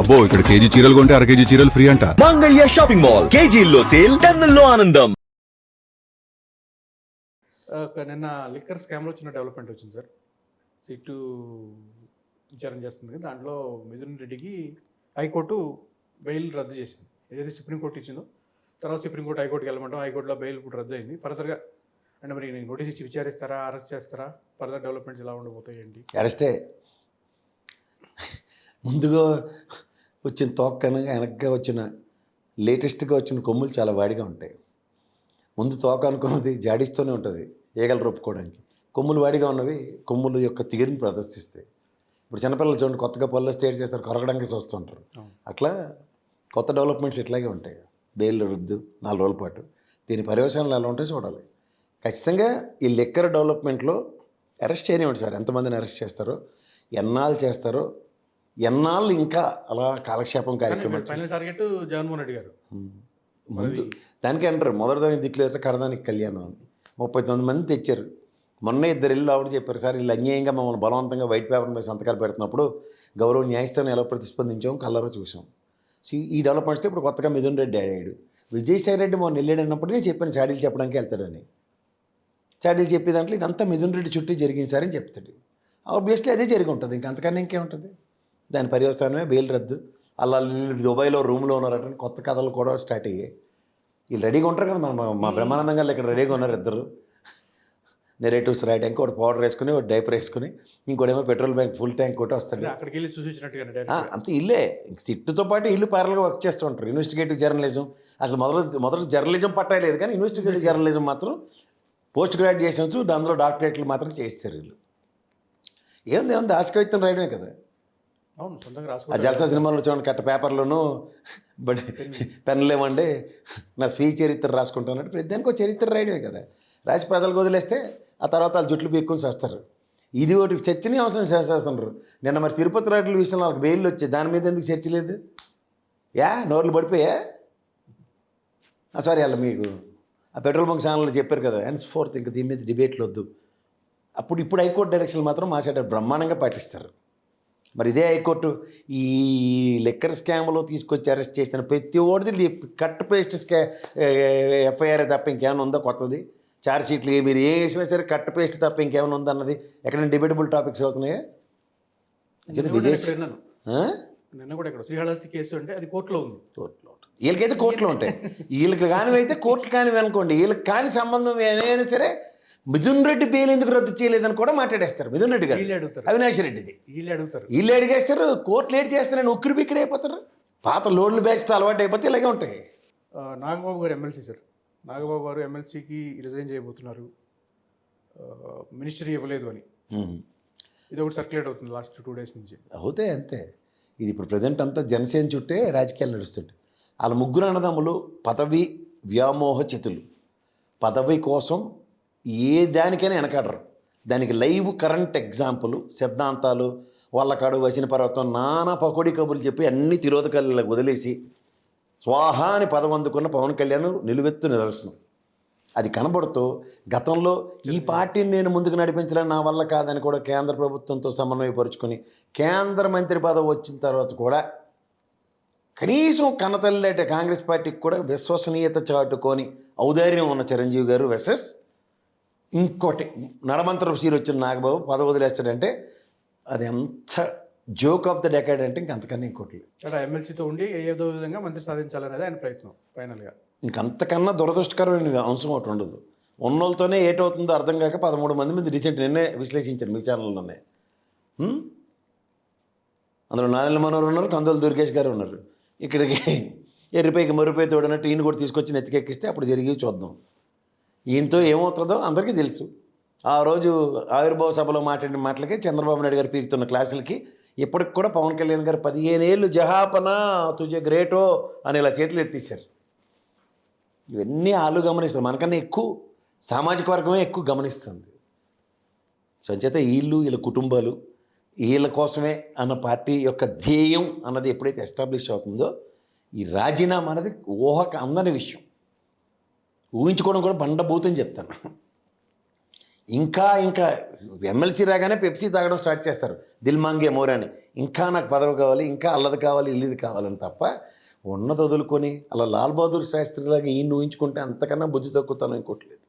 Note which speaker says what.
Speaker 1: అబ్బో ఇక్కడ కేజీ చీరలు కొంటే అర కేజీ చీరలు ఫ్రీ అంట.
Speaker 2: మంగళ్య షాపింగ్ మాల్ కేజీల్లో సేల్ టన్నుల్లో ఆనందం.
Speaker 3: నిన్న లిక్కర్ స్కామ్లో చిన్న డెవలప్మెంట్ వచ్చింది సార్. సిట్టు విచారణ చేస్తుంది కదా, దాంట్లో మిథున్ రెడ్డికి హైకోర్టు బెయిల్ రద్దు చేసింది. ఏదైతే సుప్రీంకోర్టు ఇచ్చిందో తర్వాత సుప్రీంకోర్టు హైకోర్టుకి వెళ్ళమంటాం, హైకోర్టులో బెయిల్ ఇప్పుడు రద్దు అయింది. ఫర్దర్గా అంటే మరి నోటీస్ ఇచ్చి విచారిస్తారా, అరెస్ట్ చేస్తారా, ఫర్దర్ డెవలప్మెంట్స్ ఎలా ఉండబోతాయి ఏంటి?
Speaker 4: అరెస్టే. ముందుగా వచ్చిన తోకను వెనక్గా వచ్చిన లేటెస్ట్గా వచ్చిన కొమ్ములు చాలా వాడిగా ఉంటాయి. ముందు తోక అనుకున్నది జాడిస్తూనే ఉంటుంది ఈగలు రొప్పుకోవడానికి. కొమ్ములు వాడిగా ఉన్నవి కొమ్ముల యొక్క తీరుని ప్రదర్శిస్తాయి. ఇప్పుడు చిన్నపిల్లలు చూడండి, కొత్తగా పళ్ళు స్టేట్ చేస్తారు, కొరగడానికి చూస్తుంటారు. అట్లా కొత్త డెవలప్మెంట్స్ ఇట్లాగే ఉంటాయి. బెయిల్ రద్దు 4 రోజుల పాటు, దీని పర్యవసానాలు ఎలా ఉంటాయో చూడాలి. ఖచ్చితంగా ఈ లిక్కర్ డెవలప్మెంట్లో అరెస్ట్ చేయనివ్వండి సార్. ఎంతమందిని అరెస్ట్ చేస్తారో, ఎన్నాళ్ళు చేస్తారో, ఎన్నాళ్ళు ఇంకా అలా కాలక్షేపం కార్యక్రమం.
Speaker 3: ఫైనల్ టార్గెట్ జగన్మోహన్ రెడ్డి గారు.
Speaker 4: ముందు దానికి అంటారు మొదటిదానికి దిక్కులేదు కడదానికి కళ్యాణం అని 39 మంది తెచ్చారు. మొన్న 2 ఇళ్ళు ఆవిడ చెప్పారు, సార్ వీళ్ళు అన్యాయంగా మమ్మల్ని బలవంతంగా వైట్ పేపర్ మీద సంతకాలు పెడుతున్నప్పుడు గౌరవ న్యాయస్థానం ఎలా ప్రతిస్పందించాం కళ్ళలో చూసాం. సో ఈ డెవలప్మెంట్స్లో ఇప్పుడు కొత్తగా మిథున్ రెడ్డి అయ్యాడు. విజయసాయి రెడ్డి మొన్న వెళ్ళాడన్నప్పుడు నేను చెప్పాను చాడీలు చెప్పడానికి వెళ్తాడని. చాడీలు చెప్పే దాంట్లో ఇదంతా మిథున్ రెడ్డి చుట్టూ జరిగింది సార్ అని చెప్తాడు. ఆబ్వియస్లీ అదే జరిగి ఉంటుంది, ఇంకంతకన్నా ఇంకేముంటుంది. దాని పర్యవసానమే బెయిల్ రద్దు. అలా దుబాయ్లో రూమ్లో ఉన్నారట, కొత్త కథలు కూడా స్టార్ట్ అయ్యాయి. వీళ్ళు రెడీగా ఉంటారు కదా, మా బ్రహ్మానందం గారు ఇక్కడ రెడీగా ఉన్నారు ఇద్దరు నెరేటివ్స్ రాయడానికి. ఒకటి పౌడర్ వేసుకుని, ఒకటి డైపర్ వేసుకుని, ఇంకోటేమో పెట్రోల్ బ్యాంక్ ఫుల్ ట్యాంక్ ఒకటి వస్తుంది.
Speaker 3: అక్కడికి వెళ్ళి చూసినట్టుగా
Speaker 4: అంతే ఇల్లే. సిట్టుతో పాటు ఇల్లు ప్యారల్గా వర్క్ చేస్తూ ఉంటారు. ఇన్వెస్టిగేటివ్ జర్నలిజం అసలు మొదటి జర్నలిజం పట్టలేదు, కానీ ఇన్వెస్టిగేటివ్ జర్నలిజం మాత్రం పోస్ట్ గ్రాడ్యుయేషన్స్ అందులో డాక్టరేట్లు మాత్రం చేస్తారు వీళ్ళు. ఏముంది ఆశకవిత్వం రాయడమే కదా.
Speaker 3: అవును, సొంతంగా
Speaker 4: ఆ
Speaker 3: రాసుకోవాలి.
Speaker 4: జల్సా సినిమాలో చూడండి, కట్ట పేపర్లోనూ బట్ పెన్నులు ఏమంటే నా స్వీయ చరిత్ర రాసుకుంటానంటే ప్రతిదానికి ఒక చరిత్ర రాయడమే కదా. రాసి ప్రజలకు వదిలేస్తే ఆ తర్వాత వాళ్ళు జుట్లు పీక్కొని చేస్తారు. ఇది ఒకటి చర్చని అవసరం చేస్తున్నారు. నిన్న మరి తిరుపతి రాడ్ల విషయంలో వాళ్ళకి బెయిల్ వచ్చే దాని మీద ఎందుకు చర్చ లేదు? నోర్లు పడిపోయా? సారీ అలా మీకు ఆ పెట్రోల్ బంక్ ఛానల్లో చెప్పారు కదా, హెన్స్ ఫోర్త్ ఇంకా దీని మీద డిబేట్లు వద్దు. ఇప్పుడు హైకోర్టు డైరెక్షన్లు మాత్రం మాట్లాడారు, బ్రహ్మాండంగా పాటిస్తారు. మరి ఇదే హైకోర్టు ఈ లిక్కర్ స్కామ్లో తీసుకొచ్చి అరెస్ట్ చేసిన ప్రతి ఓడిది కట్ పేస్ట్ ఎఫ్ఐఆర్ తప్ప ఇంకేమైనా ఉందా కొత్తది? ఛార్జ్ షీట్లు మీరు ఏ వేసినా సరే కట్ పేస్ట్ తప్ప ఇంకేమైనా ఉందన్నది ఎక్కడైనా డిబేటబుల్ టాపిక్స్ అవుతున్నాయా?
Speaker 3: నిన్న కూడా ఇక్కడ శ్రీహళస్తి కేసు అంటే అది కోర్టులో ఉంది.
Speaker 4: కోర్టులో వీళ్ళకైతే కోర్టులో ఉంటాయి. వీళ్ళకి కానివైతే కోర్టు కానివి అనుకోండి. వీళ్ళకి కాని సంబంధం ఏదైనా సరే మిథున్ రెడ్డి బెయిల్ ఎందుకు రద్దు చేయలేదని కూడా మాట్లాడేస్తారు. మిథున్ రెడ్డి గారు అవినాష్ రెడ్డిది వీళ్ళు అడిగేస్తారు, కోర్టులు ఏడు చేస్తారని ఉక్కిరి బిక్కిరి అయిపోతారు. పాత లోడ్లు బ్యాచ్తో అలవాటు అయిపోతే ఇలాగే ఉంటాయి.
Speaker 3: నాగబాబు గారు ఎమ్మెల్సీ సార్, నాగబాబు గారు ఎమ్మెల్సీకి రిజైన్ చేయబోతున్నారు, మినిస్టరీ ఇవ్వలేదు అని. ఇది ఒకటి సర్క్యులేట్ అవుతుంది లాస్ట్ 2 days నుంచి.
Speaker 4: అవుతాయి అంతే. ఇది ఇప్పుడు ప్రజెంట్ అంతా జనసేన చుట్టే రాజకీయాలు నడుస్తుంటాయి. వాళ్ళ ముగ్గురు అన్నదమ్ములు పదవి వ్యామోహ చితులు. పదవి కోసం ఏ దానికైనా వెనకాడరు. దానికి లైవ్ కరెంట్ ఎగ్జాంపుల్ శబ్దాంతాలు వాళ్ళకాడు వసిన పర్వతం నానా పకోడీ కబుర్లు చెప్పి అన్ని తిరోధకాలు వదిలేసి స్వాహా అని పదవి అందుకున్న పవన్ కళ్యాణ్ నిలువెత్తు నిదర్శనం. అది కనబడుతూ గతంలో ఈ పార్టీని నేను ముందుకు నడిపించలేని నా వల్ల కాదని కూడా కేంద్ర ప్రభుత్వంతో సమన్వయపరుచుకొని కేంద్ర మంత్రి పదవి వచ్చిన తర్వాత కూడా కనీసం కన్నతల్లి అంటే కాంగ్రెస్ పార్టీకి కూడా విశ్వసనీయత చాటుకొని ఔదార్యం ఉన్న చిరంజీవి గారు వెసెస్ ఇంకోటి నడమంతరపు సీరు వచ్చిన నాగబాబు పదవి వదిలేస్తాడంటే అది ఎంత జోక్ ఆఫ్ ద డెకాడ్ అంటే ఇంకంతకన్నా ఇంకోటి
Speaker 3: అక్కడ ఎమ్మెల్సీతో ఉండి ఏదో విధంగా మంత్రి సాధించాలనేది ఆయన ప్రయత్నం. ఫైనల్గా
Speaker 4: ఇంకంతకన్నా దురదృష్టకరమైన అంశం ఒకటి ఉండదు. ఉన్నోళ్ళతోనే ఏటవుతుందో అర్థం కాక 13 మంది మీద రీసెంట్ నిన్నే విశ్లేషించారు మీ ఛానల్లోనే. అందులో నాదెల్ల మనోహర్ ఉన్నారు, కందుల దుర్గేష్ గారు ఉన్నారు. ఇక్కడికి ఎర్రిపైకి మరుపై తోడనట్టు ఈయన కూడా తీసుకొచ్చి నెత్తికెక్కిస్తే అప్పుడు జరిగి చూద్దాం. ఈయనతో ఏమవుతుందో అందరికీ తెలుసు. ఆ రోజు ఆవిర్భావ సభలో మాట్లాడిన మాటలకి చంద్రబాబు నాయుడు గారు పీకుతున్న క్లాసులకి ఇప్పటికి కూడా పవన్ కళ్యాణ్ గారు 15 ఏళ్ళు జహాపనా తుజే గ్రేటో అని ఇలా చేతులు ఎత్తేసారు. ఇవన్నీ వాళ్ళు గమనిస్తారు, మనకన్నా ఎక్కువ సామాజిక వర్గమే ఎక్కువ గమనిస్తుంది. సంచేత వీళ్ళ కుటుంబాలు వీళ్ళ కోసమే అన్న పార్టీ యొక్క ధ్యేయం అన్నది ఎప్పుడైతే ఎస్టాబ్లిష్ అవుతుందో ఈ రాజీనామా అనేది ఊహకు అందని విషయం. ఊహించుకోవడం కూడా బండబూతని చెప్తాను. ఇంకా ఎమ్మెల్సీ రాగానే పెప్సీ తాగడం స్టార్ట్ చేస్తారు, దిల్ మాంగే మోరాని. ఇంకా నాకు పదవి కావాలి, ఇంకా అల్లది కావాలి, ఇల్లుది కావాలని తప్ప ఉన్నది వదులుకొని అలా లాల్ బహదూర్ శాస్త్రిలాగా ఈయన ఊహించుకుంటే అంతకన్నా బుద్ధి తక్కువతనం ఇంకోట్లేదు.